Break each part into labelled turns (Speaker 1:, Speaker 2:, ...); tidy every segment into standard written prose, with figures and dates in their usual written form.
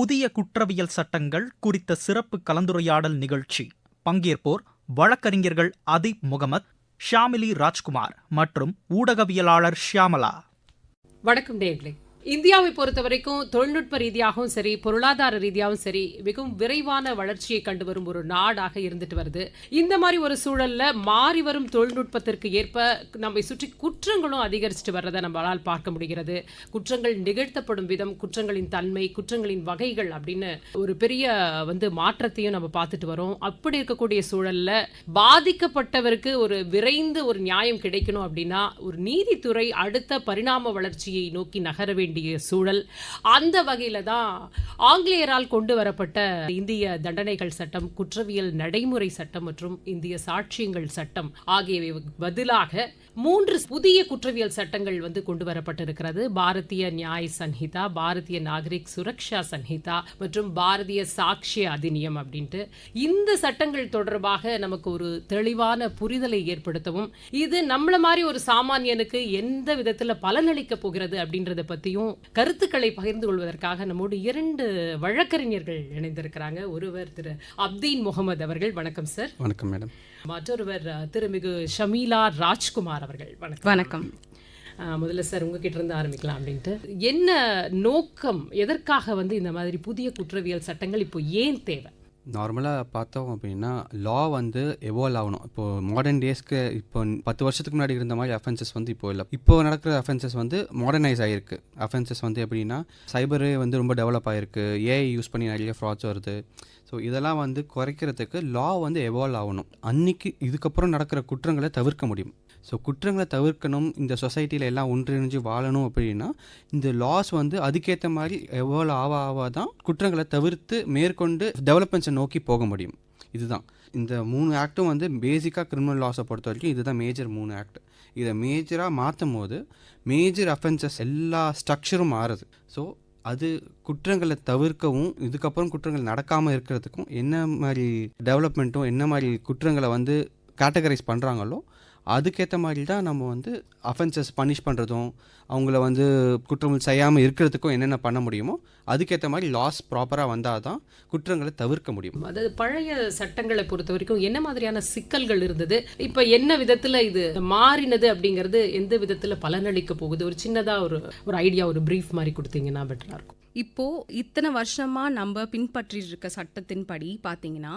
Speaker 1: புதிய குற்றவியல் சட்டங்கள் குறித்த சிறப்பு கலந்துரையாடல் நிகழ்ச்சி. பங்கேற்போர் வழக்கறிஞர்கள் அதீப் முகமது, ஷாமிலி ராஜ்குமார் மற்றும் ஊடகவியலாளர் ஷியாமலா.
Speaker 2: வணக்கம் நேயர்களே. இந்தியாவை பொறுத்த வரைக்கும் தொழில்நுட்ப ரீதியாகவும் சரி, பொருளாதார ரீதியாகவும் சரி, மிகவும் விரைவான வளர்ச்சியை கண்டு வரும் ஒரு நாடாக இருந்துட்டு வருது. இந்த மாதிரி ஒரு சூழல்ல மாறி வரும் தொழில்நுட்பத்திற்கு ஏற்ப நம்மை சுற்றி குற்றங்களும் அதிகரிச்சுட்டு வர்றதை நம்மளால் பார்க்க முடிகிறது. குற்றங்கள் நிகழ்த்தப்படும் விதம், குற்றங்களின் தன்மை, குற்றங்களின் வகைகள் அப்படின்னு ஒரு பெரிய மாற்றத்தையும் நம்ம பார்த்துட்டு வரோம். அப்படி இருக்கக்கூடிய சூழல்ல பாதிக்கப்பட்டவருக்கு ஒரு விரைந்து ஒரு நியாயம் கிடைக்கணும் அப்படின்னா ஒரு நீதித்துறை அடுத்த பரிணாம வளர்ச்சியை நோக்கி நகர வேண்டிய சூழல். அந்த வகையில தான் ஆங்கிலேயரால் கொண்டு வரப்பட்ட இந்திய தண்டனைகள் சட்டம், குற்றவியல் நடைமுறை சட்டம் மற்றும் இந்திய சாட்சியங்கள் சட்டம் ஆகியவை பதிலாக 3 புதிய குற்றவியல் சட்டங்கள் கொண்டு வரப்பட்டிருக்கிறது. பாரதிய நியாய் சன்ஹிதா, பாரதிய நாகரிக் சுரக்ஷா சன்ஹிதா மற்றும் பாரதிய சாட்சிய அதிநியம் அப்படின்ட்டு இந்த சட்டங்கள் தொடர்பாக நமக்கு ஒரு தெளிவான புரிதலை ஏற்படுத்தவும், இது நம்மள மாதிரி ஒரு சாமானியனுக்கு எந்த விதத்தில் பலனளிக்க போகிறது அப்படின்றத பத்தியும் கருத்துக்களை பகிர்ந்து கொள்வதற்காக நம்மோடு 2 வழக்கறிஞர்கள் இணைந்திருக்கிறாங்க. ஒருவர் திரு அப்தீன் முகமது அவர்கள். வணக்கம் சார்.
Speaker 3: வணக்கம் மேடம்.
Speaker 2: மற்றொருவர் திருமிகு ஷமீலா ராஜ்குமார் அவர்கள். வணக்கம்.
Speaker 4: வணக்கம்.
Speaker 2: முதல்ல சார் உங்ககிட்ட இருந்து ஆரம்பிக்கலாம் அப்படின்ட்டு, என்ன நோக்கம், எதற்காக இந்த மாதிரி புதிய குற்றவியல் சட்டங்கள் இப்போ ஏன் தேவை?
Speaker 3: நார்மலாக பார்த்தோம் அப்படின்னா லா எவால்வ் ஆகணும். இப்போது மாடர்ன் டேஸ்க்கு இப்போ 10 வருஷத்துக்கு முன்னாடி இருந்த மாதிரி அஃபென்சஸ் இப்போ இல்லை. இப்போ நடக்கிற அஃபென்சஸ் மாடர்னைஸ் ஆகிருக்கு. அஃபென்சஸ் எப்படின்னா சைபரு ரொம்ப டெவலப் ஆகிருக்கு. ஏஐ யூஸ் பண்ணி நிறைய ஃப்ராட்ஸ் வருது. ஸோ இதெல்லாம் குறைக்கிறதுக்கு லா எவால்வ் ஆகணும். அன்றைக்கி இதுக்கப்புறம் நடக்கிற குற்றங்களை தவிர்க்க முடியும். ஸோ குற்றங்களை தவிர்க்கணும், இந்த சொசைட்டியில் எல்லாம் ஒன்றிணைஞ்சு வாழணும் அப்படின்னா இந்த லாஸ் அதுக்கேற்ற மாதிரி எவால்வ் ஆக தான் குற்றங்களை தவிர்த்து மேற்கொண்டு டெவலப்மெண்ட்ஸை நோக்கி போக முடியும். இதுதான் இந்த 3 ஆக்டும் பேசிக்காக கிரிமினல் லாஸை பொறுத்த வரைக்கும் இதுதான் மேஜர் 3 ஆக்ட். இதை மேஜராக மாற்றும் போது மேஜர் அஃபென்சஸ் எல்லா ஸ்ட்ரக்சரும் மாறுது. ஸோ அது குற்றங்களை தவிர்க்கவும் இதுக்கப்புறம் குற்றங்கள் நடக்காமல் இருக்கிறதுக்கும் என்ன மாதிரி டெவலப்மெண்ட்டும் என்ன மாதிரி குற்றங்களை கேட்டகரைஸ் பண்ணுறாங்களோ அதுக்கேற்ற மாதிரி தான் நம்ம அஃபென்சஸ் பனிஷ் பண்ணுறதும் அவங்கள குற்றங்கள் செய்யாமல் இருக்கிறதுக்கும் என்னென்ன பண்ண முடியுமோ அதுக்கேற்ற மாதிரி லாஸ் ப்ராப்பராக வந்தால் தான் குற்றங்களை தவிர்க்க முடியும்.
Speaker 2: அதாவது பழைய சட்டங்களை பொறுத்த வரைக்கும் என்ன மாதிரியான சிக்கல்கள் இருந்தது, இப்போ என்ன விதத்தில் இது மாறினது அப்படிங்கிறது, எந்த விதத்தில் பலனளிக்க போகுது, ஒரு சின்னதாக ஒரு ஐடியா, ஒரு பிரீஃப் மாதிரி கொடுத்தீங்கன்னா பெட்டராக இருக்கும்.
Speaker 4: இப்போ இத்தனை வருஷமா நம்ம பின்பற்றி இருக்க சட்டத்தின்படி பார்த்தீங்கன்னா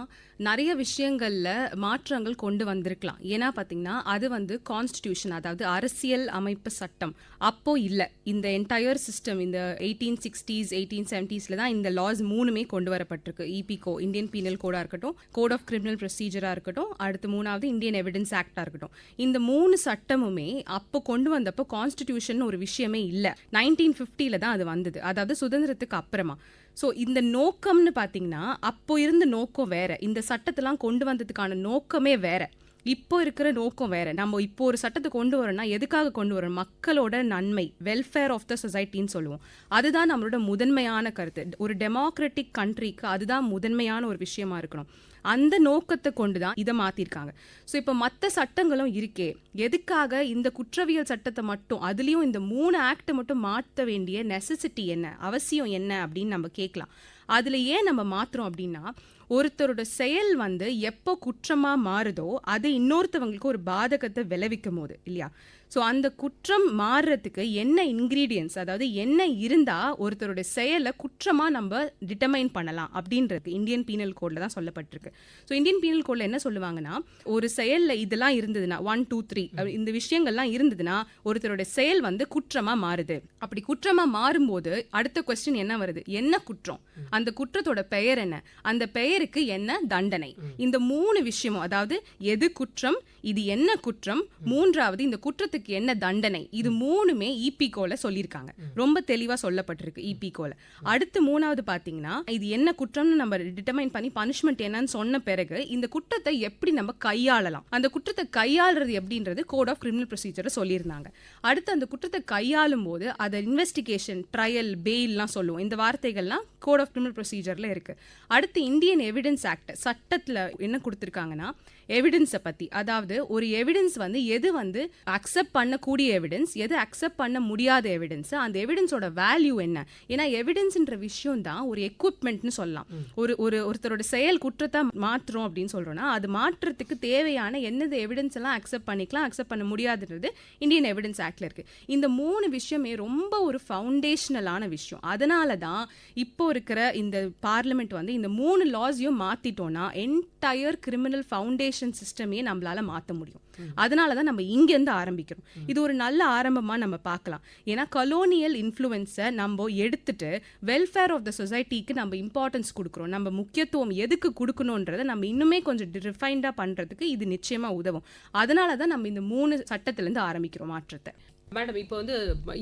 Speaker 4: நிறைய விஷயங்கள்ல மாற்றங்கள் கொண்டு வந்திருக்கலாம். ஏன்னா பார்த்தீங்கன்னா அது கான்ஸ்டிடியூஷன், அதாவது அரசியல் அமைப்பு சட்டம் அப்போ இல்லை. இந்த என்டையர் சிஸ்டம் இந்த 1860s 1870s தான் இந்த லாஸ் 3மே கொண்டு வரப்பட்டிருக்கு. இபிகோ, இந்தியன் பீனல் கோடா இருக்கட்டும், கோட் ஆஃப் கிரிமினல் ப்ரொசீஜரா இருக்கட்டும், அடுத்து 3வது இந்தியன் எவிடன்ஸ் ஆக்டா இருக்கட்டும். இந்த 3 சட்டமுமே அப்போ கொண்டு வந்தப்போ கான்ஸ்டிடியூஷன் ஒரு விஷயமே இல்லை. 1950 தான் அது வந்தது, அதாவது சுதந்திரத்துக்கு அப்புறமா. ஸோ இந்த நோக்கம்னு பார்த்தீங்கன்னா அப்போ இருந்த நோக்கம் வேற, இந்த சட்டத்தெல்லாம் கொண்டு வந்ததுக்கான நோக்கமே வேற, இப்போ இருக்கிற நோக்கம் வேற. நம்ம இப்போ ஒரு சட்டத்தை கொண்டு வரோம்னா எதுக்காக கொண்டு வரோம்? மக்களோட நன்மை, வெல்ஃபேர் ஆஃப் த சொசைட்டின்னு சொல்லுவோம். அதுதான் நம்மளோட முதன்மையான கருத்து. ஒரு டெமோக்ராட்டிக் கண்ட்ரிக்கு அதுதான் முதன்மையான ஒரு விஷயமா இருக்கணும். அந்த நோக்கத்தை கொண்டு தான் இதை மாற்றிருக்காங்க. ஸோ இப்போ மற்ற சட்டங்களும் இருக்கே, எதுக்காக இந்த குற்றவியல் சட்டத்தை மட்டும், அதுலேயும் இந்த 3 ஆக்டை மட்டும் மாற்ற வேண்டிய நெசசிட்டி என்ன, அவசியம் என்ன அப்படின்னு நம்ம கேட்கலாம். அதில் ஏன் நம்ம மாற்றுறோம் அப்படின்னா, ஒருத்தரோட செயல் எப்போ குற்றமாக மாறுதோ அது இன்னொருத்தவங்களுக்கு ஒரு பாதகத்தை விளைவிக்கும் போது இல்லையா. ஸோ அந்த குற்றம் மாறுறதுக்கு என்ன இன்க்ரீடியன்ஸ், அதாவது என்ன இருந்தால் ஒருத்தரோட செயலை குற்றமாக நம்ம டிட்டர்மைன் பண்ணலாம் அப்படின்றது இந்தியன் பீனல் கோடில் தான் சொல்லப்பட்டிருக்கு. ஸோ இந்தியன் பீனல் கோடில் என்ன சொல்லுவாங்கன்னா, ஒரு செயலில் இதெல்லாம் இருந்ததுன்னா 1 2 3 இந்த விஷயங்கள்லாம் இருந்ததுன்னா ஒருத்தரோட செயல் குற்றமாக மாறுது. அப்படி குற்றமாக மாறும்போது அடுத்த கொஸ்டின் என்ன வருது, என்ன குற்றம், அந்த குற்றத்தோட பெயர் என்ன, அந்த பெயருக்கு என்ன தண்டனை. இந்த 3 விஷயமும், அதாவது எது குற்றம், இது என்ன குற்றம், 3வது இந்த குற்றத்துக்கு என்ன தண்டனை, இது 3மே இபிகோல சொல்லியிருக்காங்க. ரொம்ப தெளிவா சொல்லப்பட்டிருக்கு இபிகோல. அடுத்து 3வது பாத்தீங்கன்னா இது என்ன குற்றம்னு நம்ம டிட்டர்மைன் பண்ணி பனிஷ்மெண்ட் என்னன்னு சொன்ன பிறகு இந்த குற்றத்தை எப்படி நம்ம கையாளலாம், அந்த குற்றத்தை கையாளுறது எப்படின்றது கோட் ஆஃப் கிரிமினல் ப்ரொசீஜரை சொல்லியிருந்தாங்க. அடுத்து அந்த குற்றத்தை கையாளும் போது அதை இன்வெஸ்டிகேஷன், ட்ரையல், பெயில்லாம் சொல்லுவோம். இந்த வார்த்தைகள்லாம் கோட் ஆஃப் கிரிமினல் ப்ரொசீஜர்ல இருக்கு. அடுத்து இந்தியன் எவிடன்ஸ் ஆக்ட் சட்டத்துல என்ன கொடுத்திருக்காங்கன்னா, எவிடன்ஸை பற்றி. அதாவது ஒரு எவிடன்ஸ் வந்து எது வந்து அக்செப்ட் பண்ணக்கூடிய எவிடன்ஸ், எது அக்செப்ட் பண்ண முடியாத எவிடன்ஸ், அந்த எவிடன்ஸோட வேல்யூ என்ன. ஏன்னா எவிடன்ஸ்ன்ற விஷயம் தான் ஒரு எக்யூப்மெண்ட்னு சொல்லலாம். ஒருத்தரோட செயல் குற்றத்தை மாற்றுறோம் அப்படின்னு சொல்கிறோன்னா அது மாற்றத்துக்கு தேவையான என்னது எவிடன்ஸ் எல்லாம் அக்செப்ட் பண்ணிக்கலாம், அக்செப்ட் பண்ண முடியாதுன்றது இந்தியன் எவிடன்ஸ் ஆக்டில் இருக்குது. இந்த 3 விஷயமே ரொம்ப ஒரு ஃபவுண்டேஷனலான விஷயம். அதனால தான் இப்போ இருக்கிற இந்த பார்லிமெண்ட் வந்து இந்த 3 லாஸையும் மாற்றிட்டோன்னா என்டையர் கிரிமினல் ஃபவுண்டேஷன் சிஸ்டமே நம்மளால மாற்ற முடியும். அதனால தான் நம்ம இங்கேருந்து ஆரம்பிக்கிறோம். இது ஒரு நல்ல ஆரம்பமாக நம்ம பார்க்கலாம். ஏன்னா கலோனியல் இன்ஃப்ளூயன்ஸை நம்ம எடுத்துட்டு வெல்ஃபேர் ஆஃப் த சொசைட்டிக்கு நம்ம இம்பார்ட்டன்ஸ் கொடுக்குறோம். நம்ம முக்கியத்துவம் எதுக்கு கொடுக்கணுன்றதை நம்ம இன்னுமே கொஞ்சம் ரிஃபைண்டாக பண்ணுறதுக்கு இது நிச்சயமாக உதவும். அதனால தான் நம்ம இந்த 3 சட்டத்திலேருந்து ஆரம்பிக்கிறோம் மாற்றத்தை.
Speaker 2: மேடம், இப்போ வந்து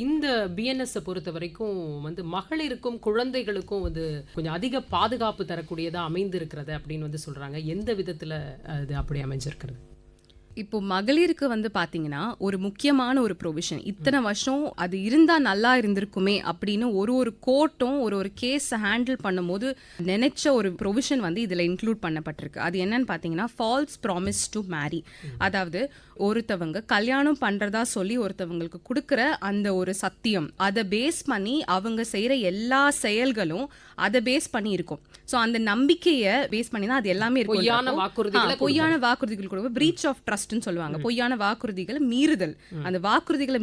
Speaker 2: இந்த பிஎன்எஸ் பொறுத்த வரைக்கும் வந்து மகளிருக்கும் குழந்தைகளுக்கும் வந்து கொஞ்சம் அதிக பாதுகாப்பு தரக்கூடியதாக அமைந்திருக்கிறது அப்படின்னு வந்து சொல்கிறாங்க. எந்த விதத்தில் அது அப்படி அமைஞ்சிருக்கிறது?
Speaker 4: இப்போ மகளிருக்கு வந்து பாத்தீங்கன்னா ஒரு முக்கியமான ஒரு ப்ரொவிஷன், இத்தனை வருஷம் அது இருந்தா நல்லா இருந்திருக்குமே அப்படின்னு ஒரு கோர்ட்டும் ஒரு கேஸை ஹேண்டில் பண்ணும்போது நினைச்ச ஒரு ப்ரொவிஷன் வந்து இதுல இன்க்ளூட் பண்ணப்பட்டிருக்கு. அது என்னன்னு பாத்தீங்கன்னா ஃபால்ஸ் ப்ராமிஸ் டு மேரி. அதாவது ஒருத்தவங்க கல்யாணம் பண்றதா சொல்லி ஒருத்தவங்களுக்கு கொடுக்குற அந்த ஒரு சத்தியம், அதை பேஸ் பண்ணி அவங்க செய்யற எல்லா செயல்களும் அதை பேஸ் பண்ணி இருக்கும். ஸோ அந்த நம்பிக்கையை பேஸ் பண்ணி தான் அது எல்லாமே இருக்கும். பொய்யான வாக்குறுதிகள் கூட பிரீச் ஆஃப் ட்ரஸ்ட்னு சொல்லுவாங்க. பொய்யான வாக்குறுதிகளை மீறுதல், அந்த வாக்குறுதிகளை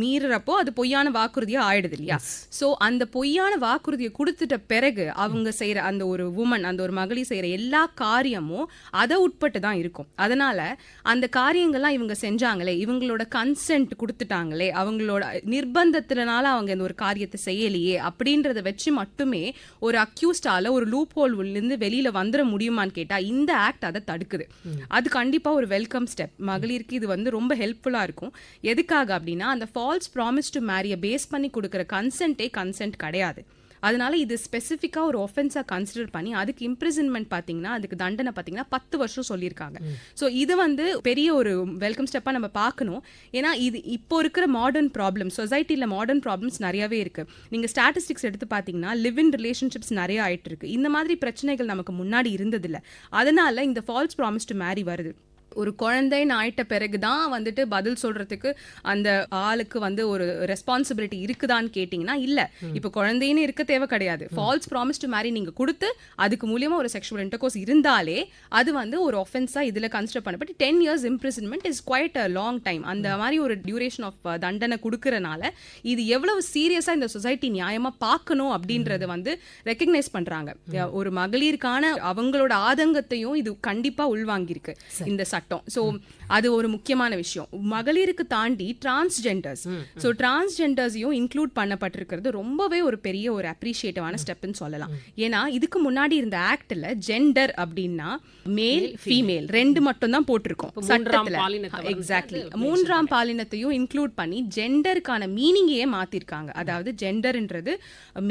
Speaker 4: மீறுறப்போ அது பொய்யான வாக்குறுதியா ஆயிடுது இல்லையா? ஸோ அந்த பொய்யான வாக்குறுதியை கொடுத்துட்ட பிறகு அவங்க செய்யற அந்த ஒரு உமன், அந்த ஒரு மகளிர் செய்யற எல்லா காரியமும் அதை உட்பட்டு தான் இருக்கும். அதனால அந்த காரியங்கள்லாம் இவங்க செஞ்சாங்களே, இவங்களோட கன்சென்ட் கொடுத்துட்டாங்களே, அவங்களோட நிர்பந்தத்தினால அவங்க இந்த ஒரு காரியத்தை செய்யலையே அப்படின்றத வச்சு மட்டுமே ஒரு அக்யூஸ்டால ஒரு லூப் ஹோல்லேருந்து வெளியில வந்துட முடியுமான்னு கேட்டா இந்த ஆக்ட் அதை தடுக்குது. அது கண்டிப்பா ஒரு வெல்கம் ஸ்டெப். மகளிருக்கு இது வந்து ரொம்ப ஹெல்ப்ஃபுல்லா இருக்கும். எதுக்காக அப்படின்னா அந்த ஃபால்ஸ் ப்ராமிஸ் டு மேரியை பேஸ் பண்ணி கொடுக்குற கன்சென்ட் கிடையாது. அதனால இது ஸ்பெசிஃபிக்கா ஒரு ஒஃபென்ஸா கன்சிடர் பண்ணி அதுக்கு இம்ப்ரிசன்மெண்ட் பாத்தீங்கன்னா, அதுக்கு தண்டனை பாத்தீங்கன்னா 10 வருஷம் சொல்லியிருக்காங்க. ஸோ இது வந்து பெரிய ஒரு வெல்கம் ஸ்டெப்பா நம்ம பார்க்கணும். ஏன்னா இது இப்போ இருக்கிற மாடர்ன் ப்ராப்ளம், சொசைட்டில மாடர்ன் ப்ராப்ளம்ஸ் நிறையவே இருக்கு. நீங்க ஸ்டாட்டிஸ்டிக்ஸ் எடுத்து பாத்தீங்கன்னா லிவ் இன் ரிலேஷன்ஷிப்ஸ் நிறைய ஆயிட்டு இருக்கு. இந்த மாதிரி பிரச்சனைகள் நமக்கு முன்னாடி இருந்ததில்ல. அதனால இந்த ஃபால்ஸ் ப்ராமிஸ் டு மேரி வருது. ஒரு குழந்தைன்னு ஆயிட்ட பிறகுதான் வந்துட்டு பதில் சொல்றதுக்கு அந்த ஆளுக்கு வந்து ஒரு ரெஸ்பான்சிபிலிட்டி இருக்குதான்னு கேட்டீங்கன்னா இல்ல. இப்ப குழந்தைன்னு இருக்க தேவை கிடையாது. ஃபால்ஸ் ப்ராமிஸ் டு மேரி நீங்க கொடுத்து அதுக்கு மூலியமா ஒரு செக்ஷுவல் இன்டர்கோர்ஸ் இருந்தாலே அது வந்து ஒரு ஒஃபென்ஸா இதுல consider Pannapattu 10 years imprisonment is quite a long time. அந்த மாதிரி ஒரு டியூரேஷன் ஆஃப் தண்டனை கொடுக்கறனால இது எவ்வளவு சீரியஸா இந்த சொசைட்டி நியாயமா பார்க்கணும் அப்படின்றத வந்து ரெக்கக்னைஸ் பண்றாங்க. ஒரு மகளிருக்கான அவங்களோட ஆதங்கத்தையும் இது கண்டிப்பா உள்வாங்கியிருக்கு இந்த சட்டம். ஸோ அது ஒரு முக்கியமான விஷயம். மகளிருக்கு தாண்டி டிரான்ஸ்ஜெண்டர்ஸ், ஸோ டிரான்ஸ்ஜெண்டர்ஸையும் இன்க்ளூட் பண்ணப்பட்டிருக்கிறது ரொம்பவே ஒரு பெரிய ஒரு அப்ரிஷியேட்டிவான ஸ்டெப்னு சொல்லலாம். ஏன்னா இதுக்கு முன்னாடி இருந்த ஆக்ட்ல ஜெண்டர் அப்படின்னா மேல் ஃபீமேல் 2 மட்டும் தான் போட்டிருக்கோம் சட்டத்துல. எக்ஸாக்ட்லி, 3ஆம் பாலினத்தையும் இன்க்ளூட் பண்ணி ஜெண்டருக்கான மீனிங்கையே மாத்திருக்காங்க. அதாவது ஜெண்டர்ன்றது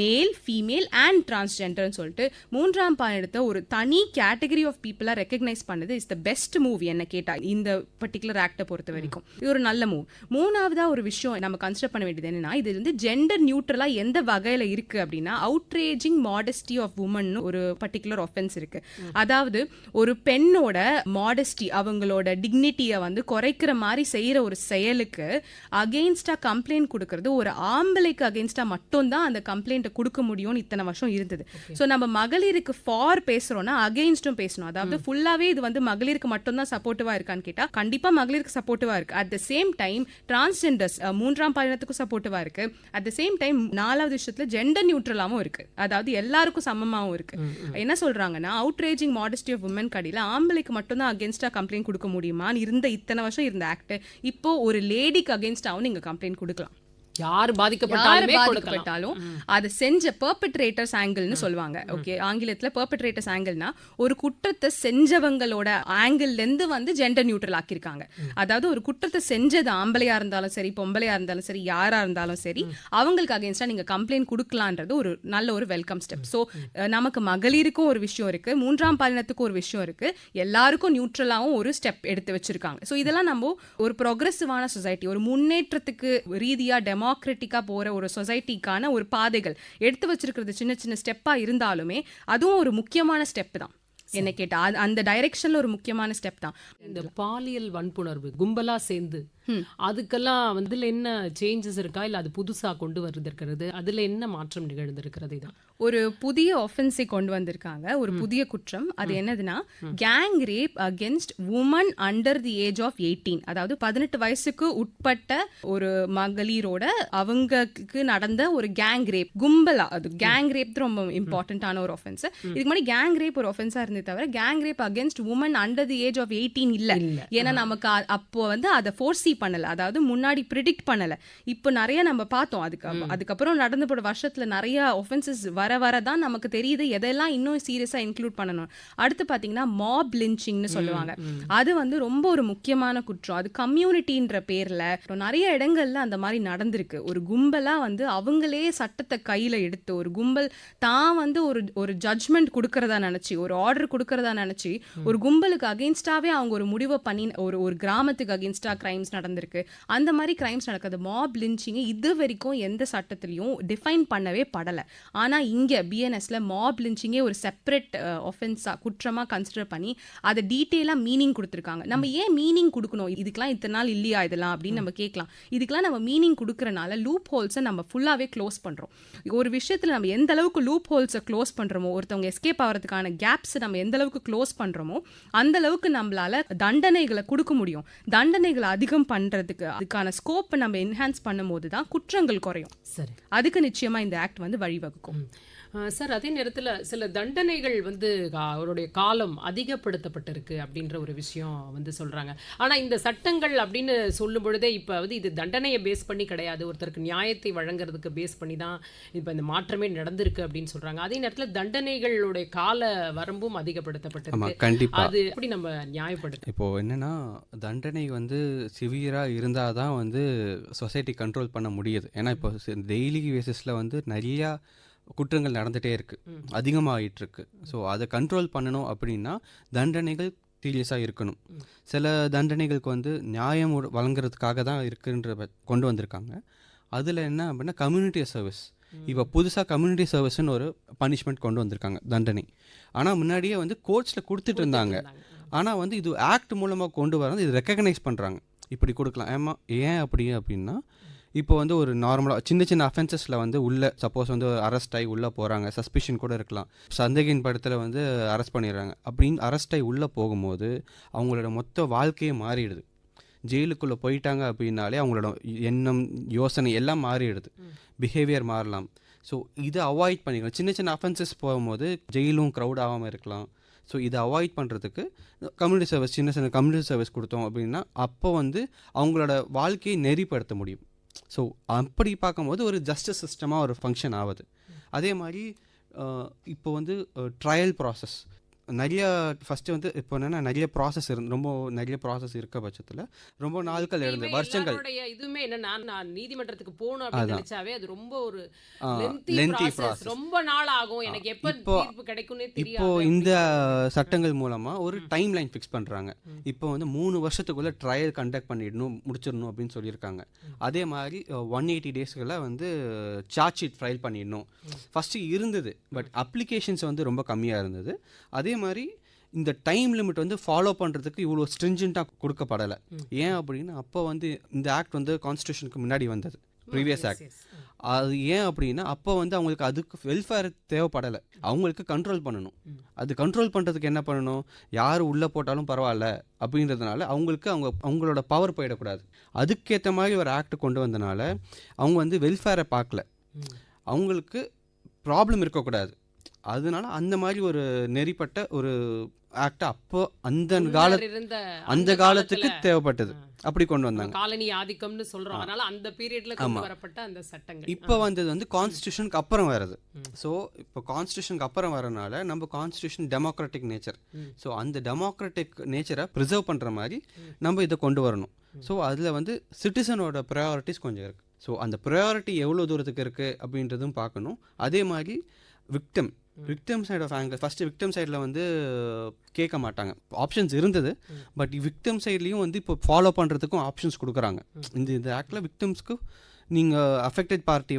Speaker 4: மேல், ஃபீமேல் அண்ட் டிரான்ஸ்ஜெண்டர்னு சொல்லிட்டு 3ஆம் பாலினத்தை ஒரு தனி கேட்டகரி ஆஃப் பீப்புளா ரெக்கக்னைஸ் பண்ணது இஸ் த பெஸ்ட் மூவ் என்ன கேட்டா இந்த பர்டிகுலர் ஆக்டை பொறுத்த வரைக்கும். இது ஒரு நல்ல மூவ். 3ஆவதா ஒரு விஷயம் நம்ம கன்சிடர் பண்ண வேண்டியது என்னன்னா, இது வந்து ஜெண்டர் நியூட்ரலா எந்த வகையில இருக்கு அப்படின்னா அவுட்ரேஜிங் மாடஸ்டி ஆஃப் உமன் ஒரு பர்டிகுலர் ஆஃபென்ஸ் இருக்கு. அதாவது ஒரு பெண்ணோட மாடஸ்டி, அவங்களோட டிக்னிட்டியை வந்து குறைக்கிற மாதிரி செய்யற ஒரு செயலுக்கு அகெயின்ஸ்டா கம்ப்ளைண்ட் கொடுக்கறது ஒரு ஆம்பளைக்கு அகெயின்ஸ்டா மட்டும் தான் அந்த கம்ப்ளைண்ட்டை கொடுக்க முடியும்னு இத்தனை வருஷம் இருந்தது. ஸோ நம்ம மகளிருக்கு ஃபார் பேசுறோம்னா அகெயின்ஸ்டும் பேசணும். அதாவது ஃபுல்லாவே இது வந்து மகளிருக்கு மட்டும் தான் சப்போர்ட்டிவா இருக்கான்னு கேட்டா கண்டிப்பா மகளிருக்கு சப்போர்ட்டிவா இருக்கு. At the same time transgenders 3ஆம் பாலினத்துக்கும் சப்போர்ட்டிவா இருக்கு. அட் த சேம் டைம் 4வது விஷயத்துல ஜெண்டர் நியூட்ரலாவும் இருக்கு. அதாவது எல்லாருக்கும் சமமாவும் இருக்கு. என்ன சொல்றாங்கன்னா அவுட்ரேஜிங் மாடஸ்டி ஆஃப் உமன் கடையில ஆம்பளைக்கு மட்டும் தான் அகேன்ஸ்டா கம்ப்ளைண்ட் கொடுக்க முடியுமான்னு இருந்த இத்தனை வருஷம் இருந்த ஆக்ட் இப்போ ஒரு லேடிக்கு அகேன்ஸ்டாவும் நீங்க கம்ப்ளைண்ட் கொடுக்கலாம்.
Speaker 2: யார் பாதிக்கப்பட்டாலும்
Speaker 4: அதை செஞ்ச பெர்பெட்ரேட்டர்ஸ் ஆங்கிள்னு சொல்லுவாங்க. ஓகே, ஆங்கிலத்துல பெர்பெட்ரேட்டர்ஸ் ஆங்கிள்னா ஒரு குற்றத்தை செஞ்சவங்களோட ஆங்கிள் இருந்து வந்து ஜெண்டர் நியூட்ரல் ஆக்கியிருக்காங்க. அதாவது ஒரு குற்றத்தை செஞ்சது ஆம்பளையா இருந்தாலும் சரி, பொம்பளையா இருந்தாலும் சரி, யாரா இருந்தாலும் சரி, அவங்களுக்கு அகேன்ஸ்டா நீங்க கம்ப்ளைண்ட் கொடுக்கலான்றது ஒரு நல்ல ஒரு வெல்கம் ஸ்டெப். ஸோ நமக்கு மகளிருக்கும் ஒரு விஷயம் இருக்கு, 3ஆம் பாலினத்துக்கும் ஒரு விஷயம் இருக்கு, எல்லாருக்கும் நியூட்ரலாவும் ஒரு ஸ்டெப் எடுத்து வச்சிருக்காங்க. ஸோ இதெல்லாம் நம்ம ஒரு ப்ரோக்ரெசிவான சொசைட்டி, ஒரு முன்னேற்றத்துக்கு ரீதியா டெமோக்ராட்டிக்கா போற ஒரு சொசைட்டிக்கான ஒரு பாதைகள் எடுத்து வச்சிருக்கிறது சின்ன சின்ன ஸ்டெப்பா இருந்தாலுமே அதுவும் ஒரு முக்கியமான ஸ்டெப் தான். என்ன கேட்டா அந்த டைரக்ஷன்ல ஒரு முக்கியமான ஸ்டெப் தான்.
Speaker 2: இந்த பாலியல் வன்புணர்வு கும்பலா சேர்ந்து அதுக்கெல்லாம் இதுல என்ன சேஞ்சஸ் இருக்கா, இல்ல அது புதுசா கொண்டு வருது, அதுல என்ன மாற்றம் நிகழ்ந்திருக்கிறது? இதான்
Speaker 4: ஒரு புதிய ஒஃபென்ஸை கொண்டு வந்திருக்காங்க, ஒரு புதிய குற்றம். அது என்னதுன்னா gang rape against woman under the age of 18. அதாவது 18 வயசுக்கு உட்பட்ட ஒரு மகளிரோட அவங்களுக்கு நடந்த ஒரு கேங் ரேப் கும்பலா. அது கேங் ரேப் ரொம்ப இம்பார்ட்டன்டான ஒரு ஒஃபென்ஸ். இதுக்கு முன்னாடி கேங் ரேப் ஒரு ஒஃபென்ஸா இருந்தே தவிர gang rape against woman under the age of 18 இல்ல. ஏன்னா நமக்கு அப்போ அதை ஃபோர்ஸி பண்ணல, அதாவது முன்னாடி ப்ரிடிக்ட் பண்ணல. இப்போ நிறைய நம்ம பார்த்தோம். அதுக்கப்புறம் நடந்த போட வருஷத்துல நிறைய ஒஃபென்சஸ் வர வரதான் நமக்கு தெரியுது எதெல்லாம் இன்னும் சீரியஸா இன்க்ளூட் பண்ணணும். அடுத்து பாத்தீங்கன்னா மாப் லிஞ்சிங்னு சொல்லுவாங்க. அது ரொம்ப ஒரு முக்கியமான குற்றம். அது கம்யூனிட்டின்ற பேர்ல நிறைய இடங்கள்ல அந்த மாதிரி நடந்திருக்கு. ஒரு கும்பலா அவங்களே சட்டத்தை கையில எடுத்து ஒரு கும்பல் தான் ஒரு ஜட்ஜ்மெண்ட் கொடுக்கறதா நினைச்சு, ஒரு ஆர்டர் கொடுக்கறதா நினைச்சு ஒரு கும்பலுக்கு அகெயின்ஸ்டாவே அவங்க ஒரு முடிவை பண்ணி ஒரு கிராமத்துக்கு அகெயின்ஸ்டா கிரைம்ஸ் நடந்திருக்கு. அந்த மாதிரி கிரைம்ஸ் நடக்குது. மாப் லிஞ்சிங் இது வரைக்கும் எந்த சட்டத்திலையும் டிஃபைன் பண்ணவே படல. ஆனா இங்க பிஎன்எஸ்ல மாப் லிஞ்சிங்கே ஒரு செப்பரேட் ஒஃபென்ஸா குற்றமா கன்சிடர் பண்ணி அதை டீட்டெயிலா மீனிங் கொடுத்துருக்காங்க. நம்ம ஏன் மீனிங் கொடுக்கணும், இதுக்கெல்லாம் இத்தனை நாள் இல்லையா இதெல்லாம் அப்படின்னு நம்ம கேட்கலாம். இதுக்கெல்லாம் நம்ம மீனிங் கொடுக்கறனால லூப் ஹோல்ஸை நம்ம ஃபுல்லாவே க்ளோஸ் பண்றோம். ஒரு விஷயத்துல நம்ம எந்த அளவுக்கு லூப் ஹோல்ஸை க்ளோஸ் பண்றோமோ, ஒருத்தவங்க எஸ்கேப் ஆகிறதுக்கான கேப்ஸ் நம்ம எந்த அளவுக்கு க்ளோஸ் பண்றோமோ அந்த அளவுக்கு நம்மளால தண்டனைகளை கொடுக்க முடியும். தண்டனைகளை அதிகம் பண்றதுக்கு அதுக்கான ஸ்கோப் நம்ம என்ஹான்ஸ் பண்ணும்போது தான் குற்றங்கள் குறையும்.
Speaker 2: சரி,
Speaker 4: அதுக்கு நிச்சயமா இந்த ஆக்ட் வழிவகுக்கும்.
Speaker 2: சார், அதே நேரத்தில் சில தண்டனைகள் அவருடைய காலம் அதிகப்படுத்தப்பட்டிருக்கு அப்படின்ற ஒரு விஷயம் சொல்றாங்க. ஆனா இந்த சட்டங்கள் அப்படின்னு சொல்லும் பொழுதே இப்ப இது தண்டனையை பேஸ் பண்ணி கிடையாது, ஒருத்தருக்கு நியாயத்தை வழங்குறதுக்கு பேஸ் பண்ணி தான் இப்ப இந்த மாற்றமே நடந்திருக்கு அப்படின்னு சொல்றாங்க. அதே நேரத்தில் தண்டனைகளுடைய கால வரம்பும் அதிகப்படுத்தப்பட்டிருக்கு.
Speaker 3: கண்டிப்பா
Speaker 2: அது எப்படி நம்ம நியாயப்படுத்த?
Speaker 3: இப்போ என்னன்னா தண்டனை சிவியரா இருந்தாதான் சொசைட்டி கண்ட்ரோல் பண்ண முடியுது. ஏன்னா இப்போ டெய்லி பேசிஸ்ல நிறைய குற்றங்கள் நடந்துகிட்டே இருக்குது, அதிகமாகிட்டு இருக்கு. ஸோ அதை கண்ட்ரோல் பண்ணணும் அப்படின்னா தண்டனைகள் சீரியஸாக இருக்கணும். சில தண்டனைகளுக்கு நியாயம் வழங்குறதுக்காக தான் இருக்குன்ற கொண்டு வந்திருக்காங்க. அதில் என்ன அப்படின்னா கம்யூனிட்டி சர்வீஸ். இப்போ புதுசாக கம்யூனிட்டி சர்வீஸ்ன்னு ஒரு பனிஷ்மெண்ட் கொண்டு வந்திருக்காங்க, தண்டனை. ஆனால் முன்னாடியே கோர்ட்ஸில் கொடுத்துட்டு இருந்தாங்க. ஆனால் இது ஆக்ட் மூலமாக கொண்டு வர இது ரெக்கக்னைஸ் பண்ணுறாங்க, இப்படி கொடுக்கலாம். ஏன் அப்படின்னா இப்போ ஒரு நார்மலாக சின்ன சின்ன அஃபென்சஸில் உள்ள சப்போஸ் அரெஸ்ட் ஆகி உள்ளே போகிறாங்க, சஸ்பிஷன் கூட இருக்கலாம், சந்தேகின் படத்தில் அரெஸ்ட் பண்ணிடுறாங்க. அப்படின்னு அரெஸ்ட் ஆகி உள்ளே போகும்போது அவங்களோட மொத்த வாழ்க்கையே மாறிடுது. ஜெயிலுக்குள்ளே போயிட்டாங்க அப்படின்னாலே அவங்களோட எண்ணம் யோசனை எல்லாம் மாறிடுது, பிஹேவியர் மாறலாம். ஸோ இதை அவாய்ட் பண்ணிக்கலாம். சின்ன சின்ன அஃபென்சஸ் போகும்போது ஜெயிலும் க்ரௌட் ஆகாமல் இருக்கலாம். ஸோ இதை அவாய்ட் பண்ணுறதுக்கு கம்யூனிட்டி சர்வீஸ், சின்ன சின்ன கம்யூனிட்டி சர்வீஸ் கொடுத்தோம் அப்படின்னா அப்போ அவங்களோட வாழ்க்கையை நெறிப்படுத்த முடியும். ஸோ அப்படி பார்க்கும்போது ஒரு ஜஸ்டிஸ் சிஸ்டமாக ஒரு ஃபங்க்ஷன் ஆகுது. அதே மாதிரி இப்போ ட்ரையல் ப்ராசஸ் நிறைய ஃபஸ்ட்டு இப்போ என்னென்னா நிறைய ப்ராசஸ் ரொம்ப நிறைய ப்ராசஸ் இருக்க பட்சத்தில் ரொம்ப நாட்கள் இருந்து வருஷங்கள்
Speaker 2: இதுவுமே என்ன நான் நீதிமன்றத்துக்கு போகணும் அப்படின்னு நினைச்சாவே அது ரொம்ப ஒரு
Speaker 3: லென்த்தி ப்ராசஸ்,
Speaker 2: ரொம்ப நாள் ஆகும். எனக்கு எப்போ தீர்ப்பு கிடைக்கும்னே தெரியாது.
Speaker 3: இப்போ இந்த சட்டங்கள் மூலமாக ஒரு டைம் லைன் ஃபிக்ஸ் பண்ணுறாங்க. இப்போ 3 வருஷத்துக்குள்ளே ட்ரையல் கண்டக்ட் முடிச்சிடணும் அப்படின்னு சொல்லியிருக்காங்க. அதே மாதிரி 180 டேஸ்களில் சார்ஜ் ஷீட் ஃபைல் பண்ணிடணும் ஃபஸ்ட்டு இருந்தது. பட் அப்ளிகேஷன்ஸ் ரொம்ப கம்மியாக இருந்தது. அதே மாதிரி இந்த டைம் லிமிட் ஃபாலோ பண்ணுறதுக்கு இவ்வளோ ஸ்ட்ரிஞ்சண்ட்டாக கொடுக்கப்படலை. ஏன் அப்படின்னா அப்போ இந்த ஆக்ட் கான்ஸ்டியூஷனுக்கு முன்னாடி வந்தது, ப்ரீவியஸ் ஆக்ட். அது ஏன் அப்படின்னா அப்போ அவங்களுக்கு அதுக்கு வெல்ஃபேர் தேவைப்படலை, அவங்களுக்கு கண்ட்ரோல் பண்ணணும். அது கண்ட்ரோல் பண்ணுறதுக்கு என்ன பண்ணணும், யார் உள்ளே போட்டாலும் பரவாயில்ல அப்படின்றதுனால அவங்களோட பவர் போயிடக்கூடாது. அதுக்கேற்ற மாதிரி ஒரு ஆக்ட் கொண்டு வந்தனால அவங்க வெல்ஃபேரை பார்க்கல, அவங்களுக்கு ப்ராப்ளம் இருக்கக்கூடாது. அதனால அந்த மாதிரி ஒரு நெறிப்பட்ட ஒரு ஆக்ட் அப்போ அந்த காலத்துக்கு தேவைப்பட்டது, அப்படி கொண்டு வந்தாங்க.
Speaker 2: காலனி ஆதிக்கம்னு சொல்றோம், அதனால அந்த பீரியட்ல கொண்டு வரப்பட்ட அந்த சட்டங்கள்
Speaker 3: இப்போ கான்ஸ்டிடியூஷனுக்கு அப்புறம் வருது. ஸோ இப்போ கான்ஸ்டிடியூஷனுக்கு அப்புறம் வரனால நம்ம கான்ஸ்டிடியூஷன் டெமோக்ராட்டிக் நேச்சர். ஸோ அந்த டெமோக்ராட்டிக் நேச்சரை ப்ரிசர்வ் பண்ற மாதிரி நம்ம இதை கொண்டு வரணும். ஸோ அதில் சிட்டிசனோட ப்ரையாரிட்டிஸ் கொஞ்சம் இருக்கு. ஸோ அந்த ப்ரையாரிட்டி எவ்வளோ தூரத்துக்கு இருக்கு அப்படின்றதும் பார்க்கணும். அதே மாதிரி victim side of angle first victim சைடில் கேட்க மாட்டாங்க, ஆப்ஷன்ஸ் இருந்தது. பட் விக்டிம் சைட்லேயும் இப்போ ஃபாலோ பண்ணுறதுக்கும் ஆப்ஷன்ஸ் கொடுக்குறாங்க. இந்த ஆக்டில் விக்டிம்ஸ்க்கு நீங்கள் அஃபெக்டட் பார்ட்டி